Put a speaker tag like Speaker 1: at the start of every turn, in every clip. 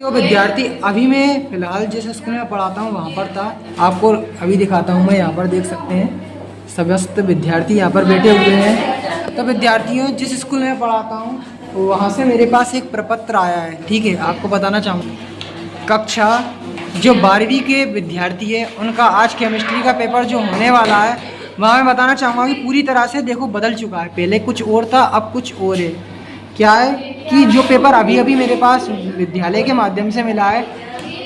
Speaker 1: तो विद्यार्थी अभी मैं फ़िलहाल जिस स्कूल में पढ़ाता हूँ वहाँ पर था। आपको अभी दिखाता हूँ मैं, यहाँ पर देख सकते हैं समस्त विद्यार्थी यहाँ पर बैठे हुए हैं। तो विद्यार्थियों, जिस स्कूल में पढ़ाता हूँ वहाँ से मेरे पास एक प्रपत्र आया है, ठीक है। आपको बताना चाहूँगा, कक्षा जो 12वीं के विद्यार्थी है उनका आज केमिस्ट्री का पेपर जो होने वाला है, वहाँ मैं बताना चाहूँगा कि पूरी तरह से देखो बदल चुका है। पहले कुछ और था, अब कुछ और है। क्या है कि जो पेपर अभी अभी मेरे पास विद्यालय के माध्यम से मिला है,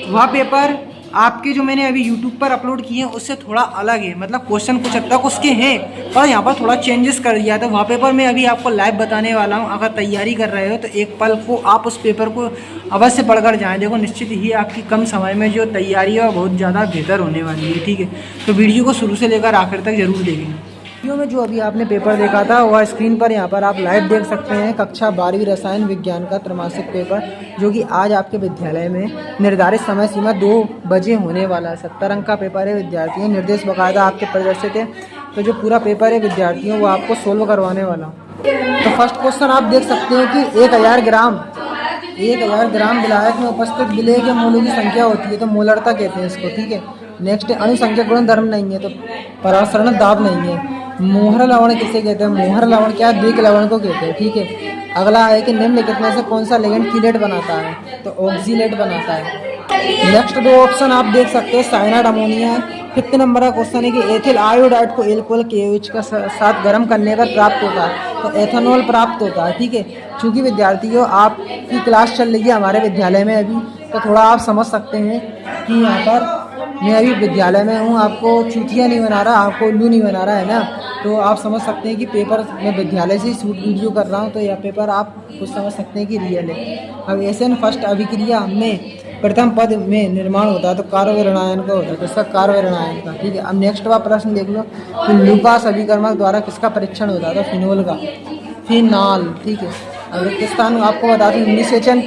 Speaker 1: वह पेपर आपके जो मैंने अभी YouTube पर अपलोड किए हैं उससे थोड़ा अलग है। मतलब क्वेश्चन कुछ हद तक उसके हैं, पर यहाँ पर थोड़ा चेंजेस कर दिया। तो वह पेपर मैं अभी आपको लाइव बताने वाला हूँ। अगर तैयारी कर रहे हो तो एक पल को आप उस पेपर को अवश्य पढ़कर जाएँ। देखो, निश्चित ही आपकी कम समय में जो तैयारी है वह बहुत ज़्यादा बेहतर होने वाली है, ठीक है। तो वीडियो को शुरू से लेकर आखिर तक जरूर देखें। वीडियो में जो अभी आपने पेपर देखा था वह स्क्रीन पर यहाँ पर आप लाइव देख सकते हैं। कक्षा 12वीं रसायन विज्ञान का त्रैमासिक पेपर, जो कि आज आपके विद्यालय में निर्धारित समय सीमा 2 बजे होने वाला है। 70 अंक का पेपर है विद्यार्थियों। निर्देश बाकायदा आपके प्रदर्शित है। तो जो पूरा पेपर है विद्यार्थियों, वो आपको सोल्व करवाने वाला हूँ। तो फर्स्ट क्वेश्चन आप देख सकते हैं कि 1000 ग्राम विलायक में उपस्थित विलेय के मोलों की संख्या होती है, तो मोलरता कहते हैं इसको, ठीक है। नेक्स्ट, अनुसंख्या गुण धर्म नहीं है तो परासरण दाब नहीं है। मोहर लवण किसे कहते हैं? मोहर लवण क्या है? द्विक लवण को कहते हैं, ठीक है। अगला है कि निम्नलिखित में से कौन सा लिगेंड कीलेट बनाता है? तो ऑक्सीलेट बनाता है। नेक्स्ट 2 ऑप्शन आप देख सकते हैं, साइनाइड अमोनिया है। 5th नंबर का क्वेश्चन है कि एथिल आयोडाइड को एल्कोहल KOH का साथ गर्म करने पर प्राप्त होता है, तो एथेनॉल प्राप्त होता है, ठीक है। चूँकि विद्यार्थियों आपकी क्लास चल रही है हमारे विद्यालय में अभी, तो थोड़ा आप समझ सकते हैं कि यहाँ पर मैं अभी विद्यालय में हूँ। आपको चूतिया नहीं बना रहा, आपको उल्लू नहीं बना रहा है ना। तो आप समझ सकते हैं कि पेपर मैं विद्यालय से ही शूट वीडियो कर रहा हूँ, तो यह पेपर आप कुछ समझ सकते हैं कि रियल है। अब एसएन फर्स्ट अभिक्रिया में प्रथम पद में निर्माण होता है, तो कार्बोरेनायन का होता है, तो इसका कार्बोरेनायन का, ठीक है। अब नेक्स्ट वाला प्रश्न देख लो कि लूकास अभिकर्मक द्वारा किसका परीक्षण होता है? तो फिनोल का, फिनाल, ठीक है। अब रेगिस्तान आपको बता दूँ निषेचन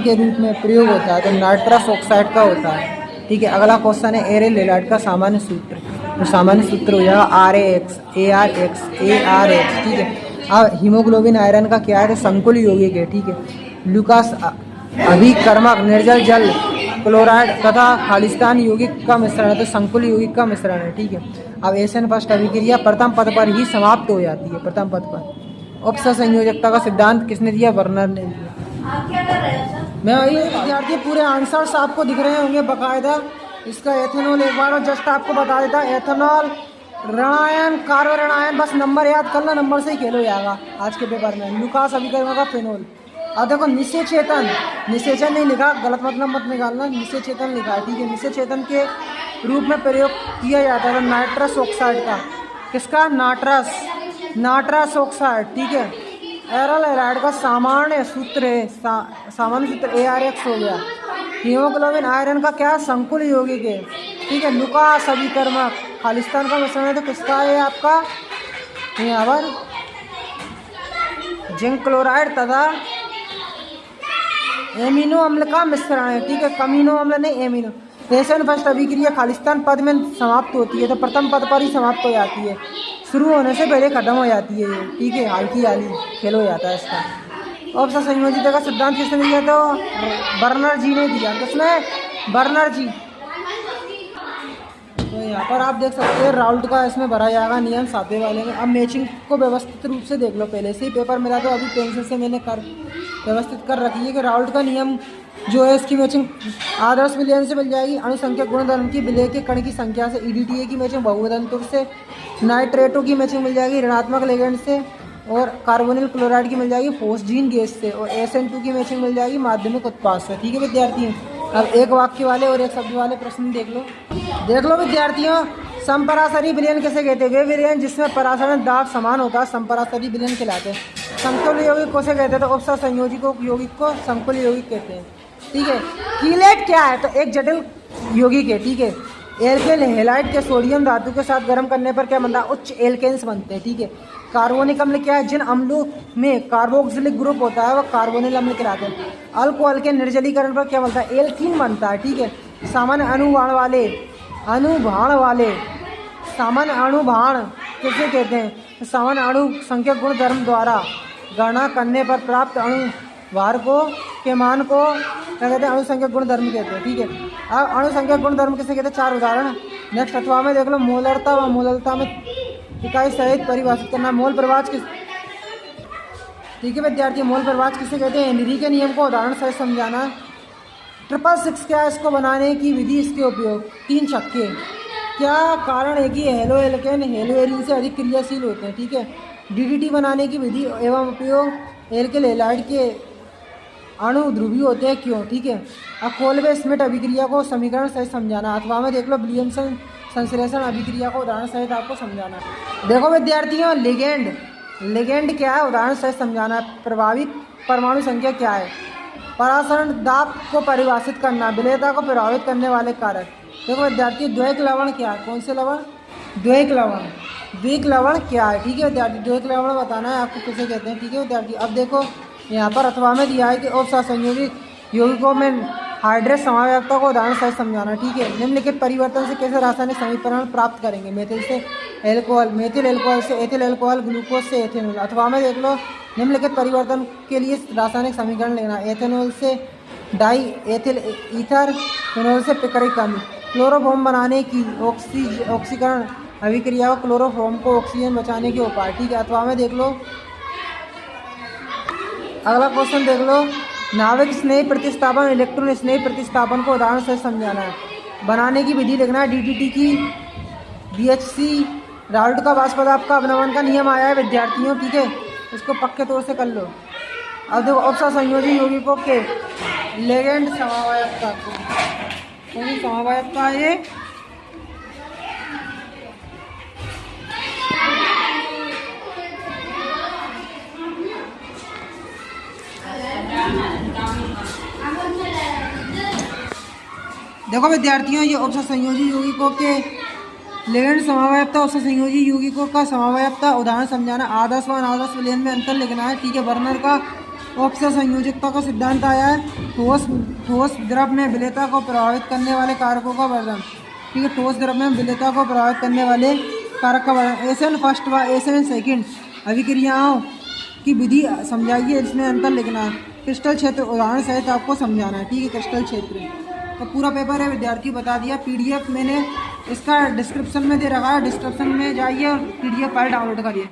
Speaker 1: के रूप में प्रयोग होता है, तो नाइट्रस ऑक्साइड का होता है, ठीक है। अगला क्वेश्चन है एरेल लेलाइट का सामान्य सूत्र, तो सामान्य सूत्र हो जाएगा ARX, ठीक है। अब हीमोग्लोबिन आयरन का क्या है? तो संकुल यौगिक है, ठीक है। लूकास अभिकर्मक निर्जल जल क्लोराइड तथा खालिस्तान यौगिक का मिश्रण है, तो संकुल यौगिक का मिश्रण है, ठीक है। अब एसएन फर्स्ट अभिक्रिया प्रथम पद पर ही समाप्त हो जाती है, प्रथम पद पर। उपसंयोजकता का सिद्धांत किसने दिया? वर्नर ने दिया। मैं ये विद्यार्थी पूरे आंसर्स आपको दिख रहे होंगे बाकायदा। इसका एथेनॉल एक बार जस्ट आपको बता देता, एथेनॉल, ऋणायन, कार्बोरेनायन, बस नंबर याद करना, नंबर से ही खेलो जाएगा आज के पेपर में। लूकास अभिकर्मक का फिनोल। अब देखो निषेचन नहीं लिखा, गलत मतलब मत निकालना, निषेचन लिखा है, ठीक है। निषेचन के रूप में प्रयोग किया जाता है नाइट्रस ऑक्साइड का, किसका? नाइट्रस ऑक्साइड, ठीक है। एरल एराइड का सामान्य सूत्र है, सामान्य सूत्र ARX हो गया। हीमोग्लोबिन आयरन का क्या? संकुल यौगिक है, ठीक है। लूकास अभिकर्मक खालिस्तान का मिश्रण है, तो किसका है आपका? यहाँ पर जिंक क्लोराइड तथा एमिनो अम्ल का मिश्रण है, ठीक है। कमीनो अम्ल नहीं, एमिनो। एसएन फर्स्ट अभिक्रिया खालिस्तान पद में समाप्त होती है, तो प्रथम पद पर ही समाप्त हो जाती है, शुरू होने से पहले खत्म हो जाती है, ठीक है। हाल हाली खेल हो जाता है इसका। और संयोजित का सिद्धांत किसने दिया? तो वर्नर जी ने दिया। किसने? वर्नर जी। तो यहाँ पर आप देख सकते हैं राउल्ट का इसमें भरा जाएगा नियम 7वें वाले में। अब मैचिंग को व्यवस्थित रूप से देख लो, पहले से ही पेपर मिला तो अभी पेंसिल से मैंने व्यवस्थित कर रखी है कि राउल्ट का नियम जो है इसकी मैचिंग आदर्श विलयन से मिल जाएगी। अनुसंख्या गुणधर्म की विलेय के कण की संख्या से। EDTA की मैचिंग बहुघनत्व से। नाइट्रेटो की मैचिंग मिल जाएगी ऋणात्मक लेगेंड से। और कार्बोनिल क्लोराइड की मिल जाएगी फोस्जीन गैस से। और SN2 की मैचिंग मिल जाएगी माध्यमिक उत्पाद से, ठीक है विद्यार्थियों। अब एक वाक्य वाले और एक शब्द वाले प्रश्न देख लो विद्यार्थियों। समपराशरी विलयन किसे कहते हैं? वे विलयन जिसमें परासरण दाब समान होता है समपराशरी विलयन कहलाते हैं। संकुल यौगिक को से कहते हैं? तो उपसंयोजी यौगिक को संकुल यौगिक कहते हैं, ठीक है। कीलेट क्या है? तो एक जटिल यौगिक है, ठीक है। एल्केन हेलाइड के सोडियम धातु के साथ गर्म करने पर क्या बनता है? उच्च एल्केन्स बनते हैं, ठीक है। कार्बोनिक अम्ल क्या है? जिन अम्लों में कार्बोक्सिलिक ग्रुप होता है वह कार्बोनिल अम्ल कहलाते हैं। अल्कोहल के निर्जलीकरण पर क्या बनता है? एल्कीन बनता है, ठीक है। सामान्य अणुभाण किसे कहते हैं? सामान्य अणु संख्या गुण धर्म द्वारा गणना करने पर प्राप्त अणु भार को के मान को क्या कहते हैं, अणुसंख्यक गुण धर्म कहते हैं। ठीक है, अब अणुसंख्यक गुण धर्म किसे कहते हैं, 4 उदाहरण। नेक्स्ट अथवा में देख लो, मोलरता व मोलरता में इकाई सहित परिभाषित करना। मोल प्रवाच किस, ठीक है विद्यार्थी, मोल प्रवाच किसे कहते हैं, हेनरी के नियम को उदाहरण सहित समझाना। 666 क्या है, इसको बनाने की विधि, इसके उपयोग। 3 छक्के, क्या कारण है कि हेलो एल्केन हेलो एरिन से अधिक क्रियाशील होते हैं। ठीक है, डीडीटी बनाने की विधि एवं उपयोग, एल्किल हैलाइड के अणु ध्रुवीय होते हैं, क्यों। ठीक है, अब कोल्बे स्मिट अभिक्रिया को समीकरण सहित समझाना। अथवा में देख लो, विलियमसन संश्लेषण अभिक्रिया को उदाहरण सहित आपको समझाना। देखो विद्यार्थियों, लिगेंड क्या है, उदाहरण सहित समझाना। प्रभावित परमाणु संख्या क्या है, परासरण दाब को परिभाषित करना। विलेयता को प्रभावित करने वाले कारक। देखो विद्यार्थी, द्वैक लवण क्या है, कौन से लवण, द्वैक लवण क्या है। ठीक है विद्यार्थी, द्वैक लवण बताना है आपको किसे कहते हैं। ठीक है विद्यार्थी, अब देखो यहाँ पर अथवा में दिया है कि उपसहसंयोजी यौगिकों में हाइड्रेट समावयवता को उदाहरण सहित समझाना। ठीक है, निम्नलिखित परिवर्तन से कैसे रासायनिक समीकरण प्राप्त करेंगे। मेथिल से एल्कोहल, मेथिल एल्कोहल से एथिल एल्कोहल, ग्लूकोज से एथेनॉल। अथवा में देख लो, निम्नलिखित परिवर्तन के लिए रासायनिक समीकरण लेना। एथेनॉल से डाई एथिल ईथर, फिनॉल से पिकरिक अम्ल। क्लोरोफॉर्म बनाने की ऑक्सीकरण अभिक्रिया को क्लोरोफॉर्म को ऑक्सीजन बचाने के उपाय। ठीक है, अथवा में देख लो, अगला क्वेश्चन देख लो, नाविक स्नेही प्रतिस्थापन, इलेक्ट्रॉन स्नेही प्रतिस्थापन को उदाहरण से समझाना है। बनाने की विधि लिखना है। डीडीटी की बीएचसी राउल्ट का वाष्पदाब का अवनमन का नियम आया है विद्यार्थियों। ठीक है, इसको पक्के तौर से कर लो। अब देखो, उपसहसंयोजी यौगिकों के लिगेंड समवायता, कौन सी समवायता है ये, देखो विद्यार्थियों, ये उपसहसंयोजी यौगिकों के लिगेंड समवायता, उपसहसंयोजी यौगिकों का समवायता उदाहरण समझाना। आदर्श व अनादर्श विलयन में अंतर लिखना है। ठीक है, बर्नर का उपसहसंयोजकता का सिद्धांत आया है। ठोस द्रव में विलेयता को प्रभावित करने वाले कारकों का वर्णन। ठीक है, ठोस द्रव में विलेयता को प्रभावित करने वाले कारक का वर्णन। एसएन फर्स्ट व एसएन सेकेंड अभिक्रियाओं की विधि समझाइए, इसमें अंतर लिखना है। क्रिस्टल क्षेत्र उदाहरण सहित आपको समझाना है। ठीक है, क्रिस्टल क्षेत्र तो पूरा पेपर है विद्यार्थी, बता दिया। पीडीएफ मैंने इसका डिस्क्रिप्शन में दे रखा है, डिस्क्रिप्शन में जाइए और पीडीएफ फाइल डाउनलोड करिए।